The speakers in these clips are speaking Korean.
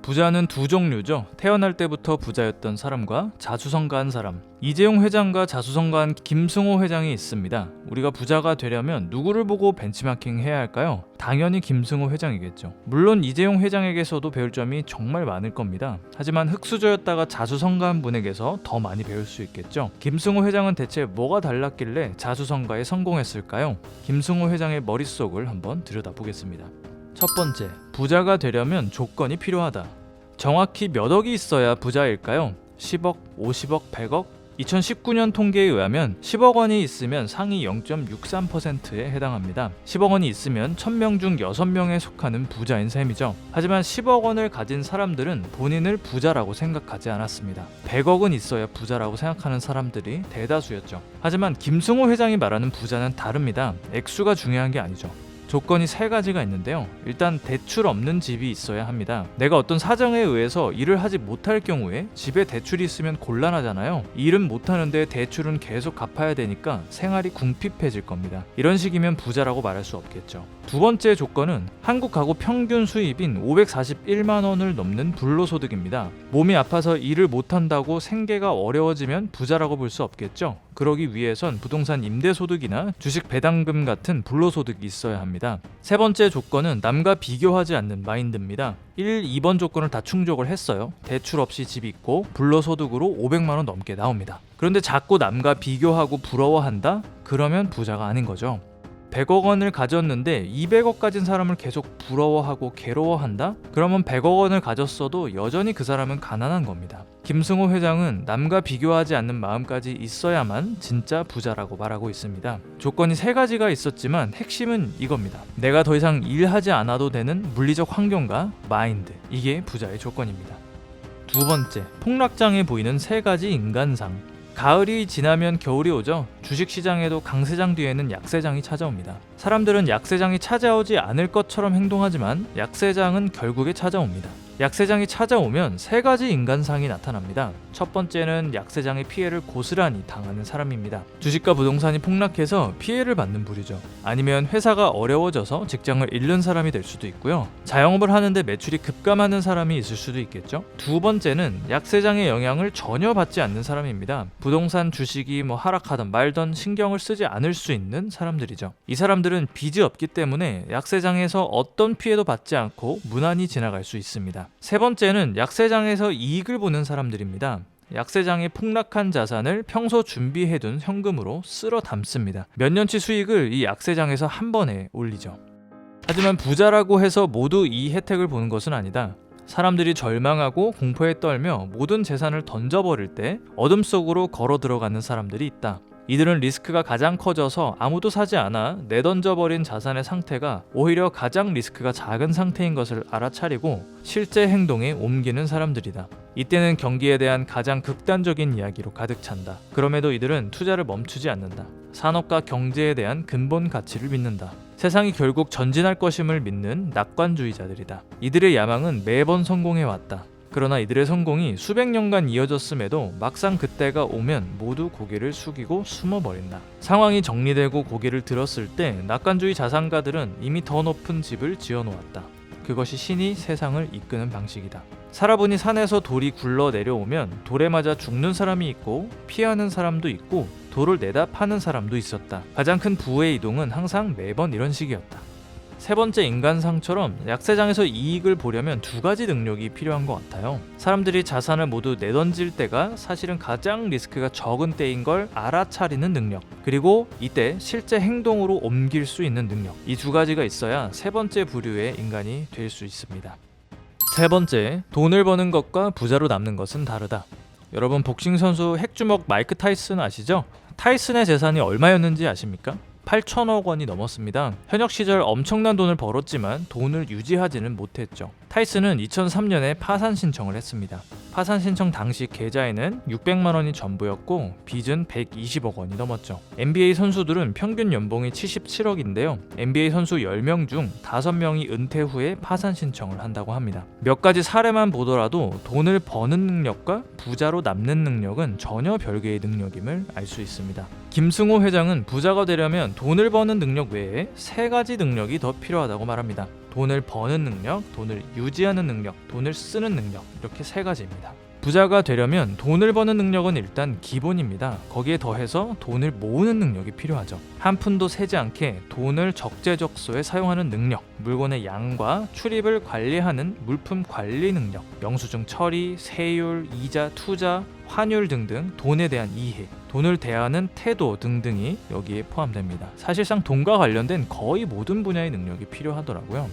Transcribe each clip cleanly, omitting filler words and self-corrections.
부자는 두 종류죠. 태어날 때부터 부자였던 사람과 자수성가한 사람. 이재용 회장과 자수성가한 김승호 회장이 있습니다. 우리가 부자가 되려면 누구를 보고 벤치마킹 해야 할까요? 당연히 김승호 회장이겠죠. 물론 이재용 회장에게서도 배울 점이 정말 많을 겁니다. 하지만 흙수저였다가 자수성가한 분에게서 더 많이 배울 수 있겠죠. 김승호 회장은 대체 뭐가 달랐길래 자수성가에 성공했을까요? 김승호 회장의 머릿속을 한번 들여다보겠습니다. 첫 번째, 부자가 되려면 조건이 필요하다. 정확히 몇 억이 있어야 부자일까요? 10억, 50억, 100억? 2019년 통계에 의하면 10억 원이 있으면 상위 0.63%에 해당합니다. 10억 원이 있으면 1000명 중 6명에 속하는 부자인 셈이죠. 하지만 10억 원을 가진 사람들은 본인을 부자라고 생각하지 않았습니다. 100억은 있어야 부자라고 생각하는 사람들이 대다수였죠. 하지만 김승호 회장이 말하는 부자는 다릅니다. 액수가 중요한 게 아니죠. 조건이 세 가지가 있는데요. 일단 대출 없는 집이 있어야 합니다. 내가 어떤 사정에 의해서 일을 하지 못할 경우에 집에 대출이 있으면 곤란하잖아요. 일은 못하는데 대출은 계속 갚아야 되니까 생활이 궁핍해질 겁니다. 이런 식이면 부자라고 말할 수 없겠죠. 두 번째 조건은 한국 가구 평균 수입인 541만 원을 넘는 불로소득입니다. 몸이 아파서 일을 못한다고 생계가 어려워지면 부자라고 볼 수 없겠죠. 그러기 위해선 부동산 임대소득이나 주식 배당금 같은 불로소득이 있어야 합니다. 세 번째 조건은 남과 비교하지 않는 마인드입니다. 1, 2번 조건을 다 충족을 했어요. 대출 없이 집이 있고 불로소득으로 500만 원 넘게 나옵니다. 그런데 자꾸 남과 비교하고 부러워한다? 그러면 부자가 아닌 거죠. 100억 원을 가졌는데 200억 가진 사람을 계속 부러워하고 괴로워한다? 그러면 100억 원을 가졌어도 여전히 그 사람은 가난한 겁니다. 김승호 회장은 남과 비교하지 않는 마음까지 있어야만 진짜 부자라고 말하고 있습니다. 조건이 세 가지가 있었지만 핵심은 이겁니다. 내가 더 이상 일하지 않아도 되는 물리적 환경과 마인드. 이게 부자의 조건입니다. 두 번째, 폭락장에 보이는 세 가지 인간상. 가을이 지나면 겨울이 오죠. 주식시장에도 강세장 뒤에는 약세장이 찾아옵니다. 사람들은 약세장이 찾아오지 않을 것처럼 행동하지만 약세장은 결국에 찾아옵니다. 약세장이 찾아오면 세 가지 인간상이 나타납니다. 첫 번째는 약세장의 피해를 고스란히 당하는 사람입니다. 주식과 부동산이 폭락해서 피해를 받는 부류죠. 아니면 회사가 어려워져서 직장을 잃는 사람이 될 수도 있고요. 자영업을 하는데 매출이 급감하는 사람이 있을 수도 있겠죠. 두 번째는 약세장의 영향을 전혀 받지 않는 사람입니다. 부동산 주식이 하락하던 말던 신경을 쓰지 않을 수 있는 사람들이죠. 이 사람들은 빚이 없기 때문에 약세장에서 어떤 피해도 받지 않고 무난히 지나갈 수 있습니다. 세 번째는 약세장에서 이익을 보는 사람들입니다. 약세장에 폭락한 자산을 평소 준비해둔 현금으로 쓸어 담습니다. 몇 년치 수익을 이 약세장에서 한 번에 올리죠. 하지만 부자라고 해서 모두 이 혜택을 보는 것은 아니다. 사람들이 절망하고 공포에 떨며 모든 재산을 던져버릴 때 어둠 속으로 걸어 들어가는 사람들이 있다. 이들은 리스크가 가장 커져서 아무도 사지 않아 내던져버린 자산의 상태가 오히려 가장 리스크가 작은 상태인 것을 알아차리고 실제 행동에 옮기는 사람들이다. 이때는 경기에 대한 가장 극단적인 이야기로 가득 찬다. 그럼에도 이들은 투자를 멈추지 않는다. 산업과 경제에 대한 근본 가치를 믿는다. 세상이 결국 전진할 것임을 믿는 낙관주의자들이다. 이들의 야망은 매번 성공해왔다. 그러나 이들의 성공이 수백 년간 이어졌음에도 막상 그때가 오면 모두 고개를 숙이고 숨어버린다. 상황이 정리되고 고개를 들었을 때 낙관주의 자산가들은 이미 더 높은 집을 지어놓았다. 그것이 신이 세상을 이끄는 방식이다. 살아보니 산에서 돌이 굴러 내려오면 돌에 맞아 죽는 사람이 있고 피하는 사람도 있고 돌을 내다 파는 사람도 있었다. 가장 큰 부의 이동은 항상 매번 이런 식이었다. 세 번째 인간상처럼 약세장에서 이익을 보려면 두 가지 능력이 필요한 것 같아요. 사람들이 자산을 모두 내던질 때가 사실은 가장 리스크가 적은 때인 걸 알아차리는 능력, 그리고 이때 실제 행동으로 옮길 수 있는 능력. 이 두 가지가 있어야 세 번째 부류의 인간이 될 수 있습니다. 세 번째, 돈을 버는 것과 부자로 남는 것은 다르다. 여러분, 복싱 선수 핵주먹 마이크 타이슨 아시죠? 타이슨의 재산이 얼마였는지 아십니까? 8천억 원이 넘었습니다. 현역 시절 엄청난 돈을 벌었지만 돈을 유지하지는 못했죠. 타이슨은 2003년에 파산 신청을 했습니다. 파산 신청 당시 계좌에는 600만 원이 전부였고 빚은 120억 원이 넘었죠. NBA 선수들은 평균 연봉이 77억인데요. NBA 선수 10명 중 5명이 은퇴 후에 파산 신청을 한다고 합니다. 몇 가지 사례만 보더라도 돈을 버는 능력과 부자로 남는 능력은 전혀 별개의 능력임을 알 수 있습니다. 김승호 회장은 부자가 되려면 돈을 버는 능력 외에 세 가지 능력이 더 필요하다고 말합니다. 돈을 버는 능력, 돈을 유지하는 능력, 돈을 쓰는 능력, 이렇게 세 가지입니다. 부자가 되려면 돈을 버는 능력은 일단 기본입니다. 거기에 더해서 돈을 모으는 능력이 필요하죠. 한 푼도 새지 않게 돈을 적재적소에 사용하는 능력, 물건의 양과 출입을 관리하는 물품 관리 능력, 영수증 처리, 세율, 이자, 투자, 환율 등등 돈에 대한 이해, 돈을 대하는 태도 등등이 여기에 포함됩니다. 사실상 돈과 관련된 거의 모든 분야의 능력이 필요하더라고요.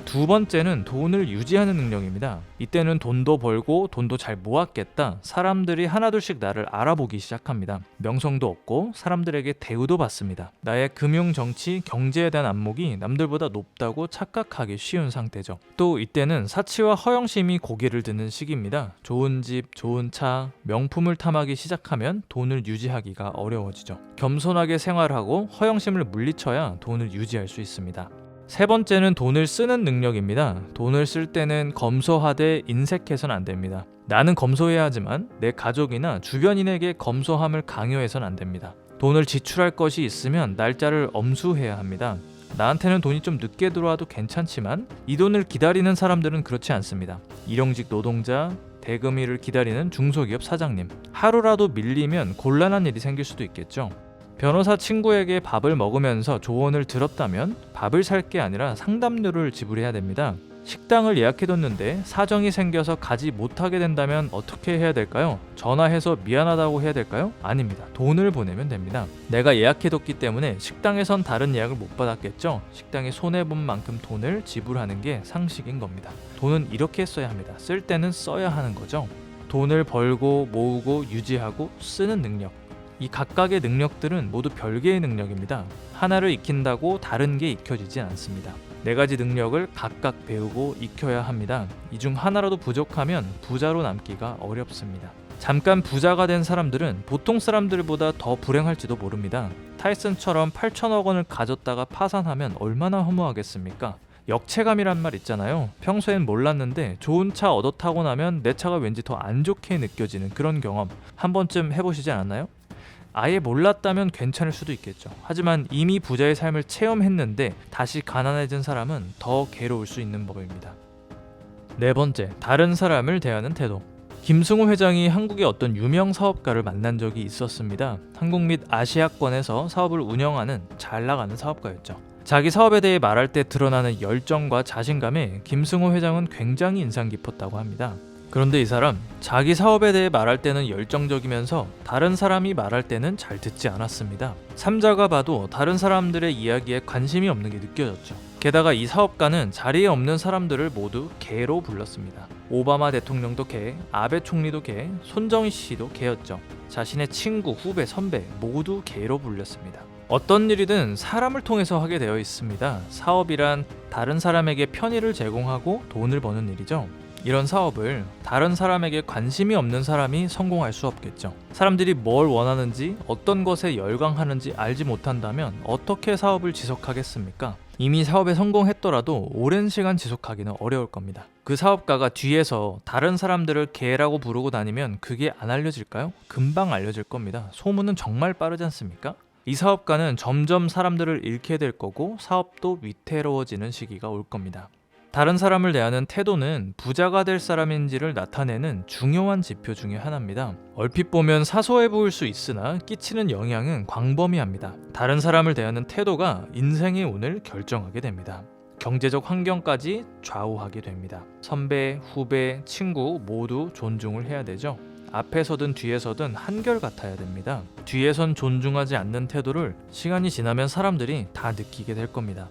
두 번째는 돈을 유지하는 능력입니다. 이때는 돈도 벌고 돈도 잘 모았겠다. 사람들이 하나둘씩 나를 알아보기 시작합니다. 명성도 얻고 사람들에게 대우도 받습니다. 나의 금융, 정치, 경제에 대한 안목이 남들보다 높다고 착각하기 쉬운 상태죠. 또 이때는 사치와 허영심이 고개를 드는 시기입니다. 좋은 집, 좋은 차, 명품을 탐하기 시작하면 돈을 유지하기가 어려워지죠. 겸손하게 생활하고 허영심을 물리쳐야 돈을 유지할 수 있습니다. 세 번째는 돈을 쓰는 능력입니다. 돈을 쓸 때는 검소하되 인색해서는 안 됩니다. 나는 검소해야 하지만 내 가족이나 주변인에게 검소함을 강요해서는 안 됩니다. 돈을 지출할 것이 있으면 날짜를 엄수해야 합니다. 나한테는 돈이 좀 늦게 들어와도 괜찮지만 이 돈을 기다리는 사람들은 그렇지 않습니다. 일용직 노동자, 대금일을 기다리는 중소기업 사장님, 하루라도 밀리면 곤란한 일이 생길 수도 있겠죠. 변호사 친구에게 밥을 먹으면서 조언을 들었다면 밥을 살 게 아니라 상담료를 지불해야 됩니다. 식당을 예약해뒀는데 사정이 생겨서 가지 못하게 된다면 어떻게 해야 될까요? 전화해서 미안하다고 해야 될까요? 아닙니다. 돈을 보내면 됩니다. 내가 예약해뒀기 때문에 식당에선 다른 예약을 못 받았겠죠? 식당에 손해본 만큼 돈을 지불하는 게 상식인 겁니다. 돈은 이렇게 써야 합니다. 쓸 때는 써야 하는 거죠. 돈을 벌고 모으고 유지하고 쓰는 능력, 이 각각의 능력들은 모두 별개의 능력입니다. 하나를 익힌다고 다른 게 익혀지지 않습니다. 네 가지 능력을 각각 배우고 익혀야 합니다. 이 중 하나라도 부족하면 부자로 남기가 어렵습니다. 잠깐 부자가 된 사람들은 보통 사람들보다 더 불행할지도 모릅니다. 타이슨처럼 8천억 원을 가졌다가 파산하면 얼마나 허무하겠습니까? 역체감이란 말 있잖아요. 평소엔 몰랐는데 좋은 차 얻어 타고 나면 내 차가 왠지 더 안 좋게 느껴지는 그런 경험 한 번쯤 해보시지 않았나요? 아예 몰랐다면 괜찮을 수도 있겠죠. 하지만 이미 부자의 삶을 체험했는데 다시 가난해진 사람은 더 괴로울 수 있는 법입니다. 네 번째, 다른 사람을 대하는 태도. 김승호 회장이 한국의 어떤 유명 사업가를 만난 적이 있었습니다. 한국 및 아시아권에서 사업을 운영하는 잘 나가는 사업가였죠. 자기 사업에 대해 말할 때 드러나는 열정과 자신감에 김승호 회장은 굉장히 인상 깊었다고 합니다. 그런데 이 사람, 자기 사업에 대해 말할 때는 열정적이면서 다른 사람이 말할 때는 잘 듣지 않았습니다. 삼자가 봐도 다른 사람들의 이야기에 관심이 없는 게 느껴졌죠. 게다가 이 사업가는 자리에 없는 사람들을 모두 개로 불렀습니다. 오바마 대통령도 개, 아베 총리도 개, 손정희 씨도 개였죠. 자신의 친구, 후배, 선배 모두 개로 불렸습니다. 어떤 일이든 사람을 통해서 하게 되어 있습니다. 사업이란 다른 사람에게 편의를 제공하고 돈을 버는 일이죠. 이런 사업을 다른 사람에게 관심이 없는 사람이 성공할 수 없겠죠. 사람들이 뭘 원하는지 어떤 것에 열광하는지 알지 못한다면 어떻게 사업을 지속하겠습니까? 이미 사업에 성공했더라도 오랜 시간 지속하기는 어려울 겁니다. 그 사업가가 뒤에서 다른 사람들을 개라고 부르고 다니면 그게 안 알려질까요? 금방 알려질 겁니다. 소문은 정말 빠르지 않습니까? 이 사업가는 점점 사람들을 잃게 될 거고 사업도 위태로워지는 시기가 올 겁니다. 다른 사람을 대하는 태도는 부자가 될 사람인지를 나타내는 중요한 지표 중에 하나입니다. 얼핏 보면 사소해 보일 수 있으나 끼치는 영향은 광범위합니다. 다른 사람을 대하는 태도가 인생의 운을 결정하게 됩니다. 경제적 환경까지 좌우하게 됩니다. 선배, 후배, 친구 모두 존중을 해야 되죠. 앞에서든 뒤에서든 한결같아야 됩니다. 뒤에선 존중하지 않는 태도를 시간이 지나면 사람들이 다 느끼게 될 겁니다.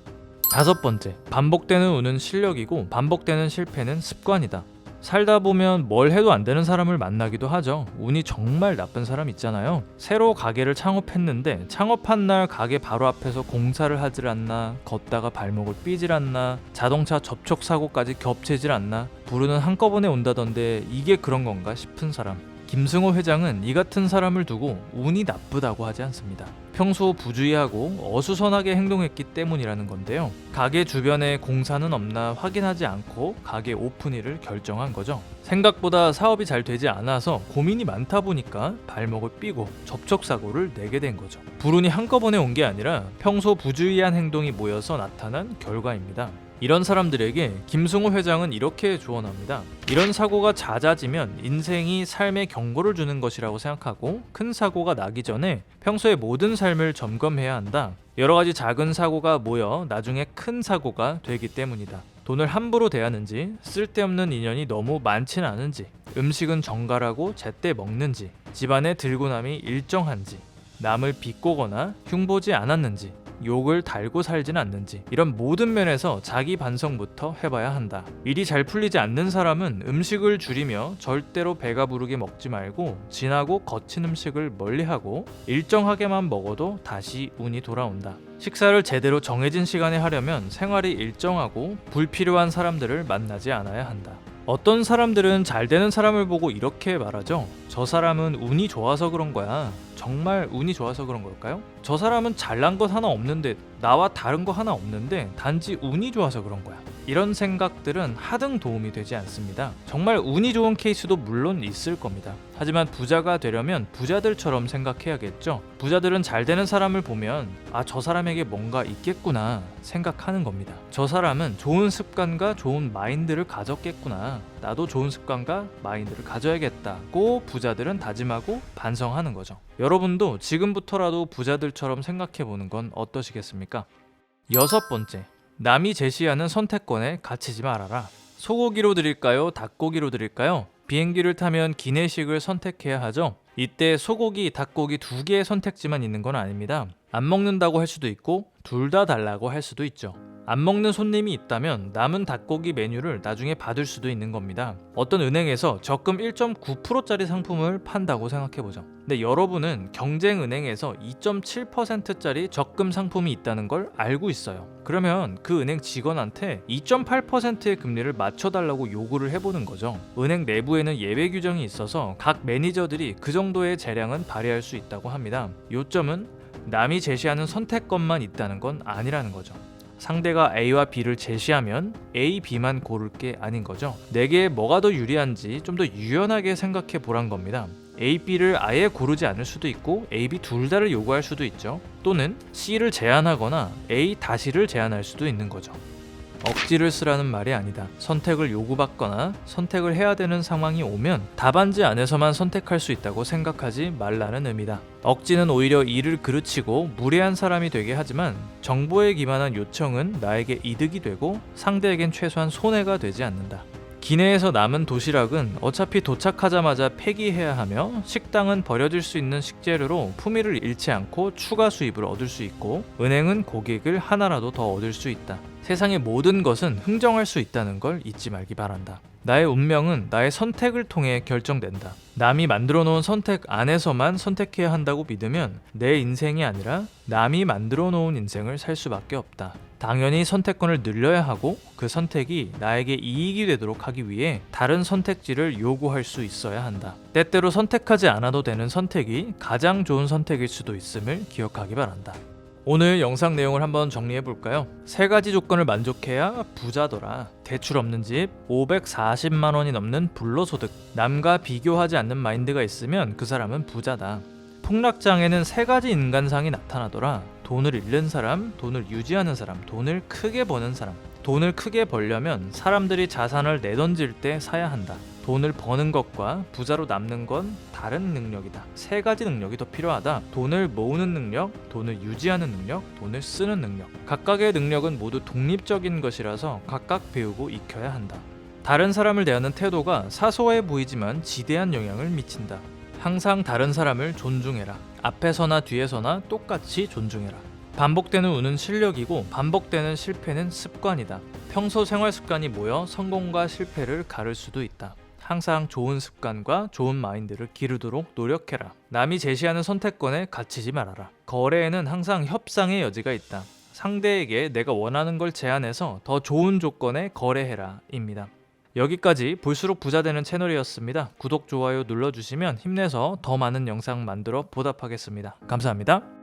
다섯 번째, 반복되는 운은 실력이고 반복되는 실패는 습관이다. 살다 보면 뭘 해도 안 되는 사람을 만나기도 하죠. 운이 정말 나쁜 사람 있잖아요. 새로 가게를 창업했는데 창업한 날 가게 바로 앞에서 공사를 하질 않나, 걷다가 발목을 삐질 않나, 자동차 접촉 사고까지 겹치질 않나, 불운은 한꺼번에 온다던데 이게 그런 건가 싶은 사람. 김승호 회장은 이 같은 사람을 두고 운이 나쁘다고 하지 않습니다. 평소 부주의하고 어수선하게 행동했기 때문이라는 건데요. 가게 주변에 공사는 없나 확인하지 않고 가게 오픈일을 결정한 거죠. 생각보다 사업이 잘 되지 않아서 고민이 많다 보니까 발목을 삐고 접촉사고를 내게 된 거죠. 불운이 한꺼번에 온 게 아니라 평소 부주의한 행동이 모여서 나타난 결과입니다. 이런 사람들에게 김승호 회장은 이렇게 조언합니다. 이런 사고가 잦아지면 인생이 삶에 경고를 주는 것이라고 생각하고 큰 사고가 나기 전에 평소에 모든 삶을 점검해야 한다. 여러 가지 작은 사고가 모여 나중에 큰 사고가 되기 때문이다. 돈을 함부로 대하는지, 쓸데없는 인연이 너무 많진 않은지, 음식은 정갈하고 제때 먹는지, 집안의 들고남이 일정한지, 남을 비꼬거나 흉보지 않았는지, 욕을 달고 살진 않는지, 이런 모든 면에서 자기 반성부터 해봐야 한다. 일이 잘 풀리지 않는 사람은 음식을 줄이며 절대로 배가 부르게 먹지 말고 진하고 거친 음식을 멀리하고 일정하게만 먹어도 다시 운이 돌아온다. 식사를 제대로 정해진 시간에 하려면 생활이 일정하고 불필요한 사람들을 만나지 않아야 한다. 어떤 사람들은 잘 되는 사람을 보고 이렇게 말하죠. 저 사람은 운이 좋아서 그런 거야. 정말 운이 좋아서 그런 걸까요? 저 사람은 잘난 것 하나 없는데, 나와 다른 거 하나 없는데 단지 운이 좋아서 그런 거야. 이런 생각들은 하등 도움이 되지 않습니다. 정말 운이 좋은 케이스도 물론 있을 겁니다. 하지만 부자가 되려면 부자들처럼 생각해야겠죠. 부자들은 잘 되는 사람을 보면 저 사람에게 뭔가 있겠구나 생각하는 겁니다. 저 사람은 좋은 습관과 좋은 마인드를 가졌겠구나. 나도 좋은 습관과 마인드를 가져야겠다고 부자들은 다짐하고 반성하는 거죠. 여러분도 지금부터라도 부자들처럼 생각해보는 건 어떠시겠습니까? 6번째, 남이 제시하는 선택권에 갇히지 말아라. 소고기로 드릴까요? 닭고기로 드릴까요? 비행기를 타면 기내식을 선택해야 하죠. 이때 소고기, 닭고기 두 개의 선택지만 있는 건 아닙니다. 안 먹는다고 할 수도 있고 둘 다 달라고 할 수도 있죠. 안 먹는 손님이 있다면 남은 닭고기 메뉴를 나중에 받을 수도 있는 겁니다. 어떤 은행에서 적금 1.9%짜리 상품을 판다고 생각해보죠. 근데 여러분은 경쟁은행에서 2.7%짜리 적금 상품이 있다는 걸 알고 있어요. 그러면 그 은행 직원한테 2.8%의 금리를 맞춰달라고 요구를 해보는 거죠. 은행 내부에는 예외 규정이 있어서 각 매니저들이 그 정도의 재량은 발휘할 수 있다고 합니다. 요점은 남이 제시하는 선택권만 있다는 건 아니라는 거죠. 상대가 A와 B를 제시하면 A, B만 고를 게 아닌 거죠. 내게 뭐가 더 유리한지 좀 더 유연하게 생각해 보란 겁니다. A, B를 아예 고르지 않을 수도 있고 A, B 둘 다를 요구할 수도 있죠. 또는 C를 제안하거나 A 다시를 제안할 수도 있는 거죠. 억지를 쓰라는 말이 아니다. 선택을 요구받거나 선택을 해야 되는 상황이 오면 답안지 안에서만 선택할 수 있다고 생각하지 말라는 의미다. 억지는 오히려 일을 그르치고 무례한 사람이 되게 하지만 정보에 기반한 요청은 나에게 이득이 되고 상대에겐 최소한 손해가 되지 않는다. 기내에서 남은 도시락은 어차피 도착하자마자 폐기해야 하며 식당은 버려질 수 있는 식재료로 품위를 잃지 않고 추가 수입을 얻을 수 있고 은행은 고객을 하나라도 더 얻을 수 있다. 세상의 모든 것은 흥정할 수 있다는 걸 잊지 말기 바란다. 나의 운명은 나의 선택을 통해 결정된다. 남이 만들어 놓은 선택 안에서만 선택해야 한다고 믿으면 내 인생이 아니라 남이 만들어 놓은 인생을 살 수밖에 없다. 당연히 선택권을 늘려야 하고 그 선택이 나에게 이익이 되도록 하기 위해 다른 선택지를 요구할 수 있어야 한다. 때때로 선택하지 않아도 되는 선택이 가장 좋은 선택일 수도 있음을 기억하기 바란다. 오늘 영상 내용을 한번 정리해볼까요? 3가지 조건을 만족해야 부자더라. 대출 없는 집, 540만 원이 넘는 불로소득, 남과 비교하지 않는 마인드가 있으면 그 사람은 부자다. 폭락장에는 3가지 인간상이 나타나더라. 돈을 잃는 사람, 돈을 유지하는 사람, 돈을 크게 버는 사람. 돈을 크게 벌려면 사람들이 자산을 내던질 때 사야 한다. 돈을 버는 것과 부자로 남는 건 다른 능력이다. 3가지 능력이 더 필요하다. 돈을 모으는 능력, 돈을 유지하는 능력, 돈을 쓰는 능력. 각각의 능력은 모두 독립적인 것이라서 각각 배우고 익혀야 한다. 다른 사람을 대하는 태도가 사소해 보이지만 지대한 영향을 미친다. 항상 다른 사람을 존중해라. 앞에서나 뒤에서나 똑같이 존중해라. 반복되는 운은 실력이고 반복되는 실패는 습관이다. 평소 생활 습관이 모여 성공과 실패를 가를 수도 있다. 항상 좋은 습관과 좋은 마인드를 기르도록 노력해라. 남이 제시하는 선택권에 갇히지 말아라. 거래에는 항상 협상의 여지가 있다. 상대에게 내가 원하는 걸 제안해서 더 좋은 조건에 거래해라 입니다. 여기까지 볼수록 부자 되는 채널이었습니다. 구독, 좋아요 눌러주시면 힘내서 더 많은 영상 만들어 보답하겠습니다. 감사합니다.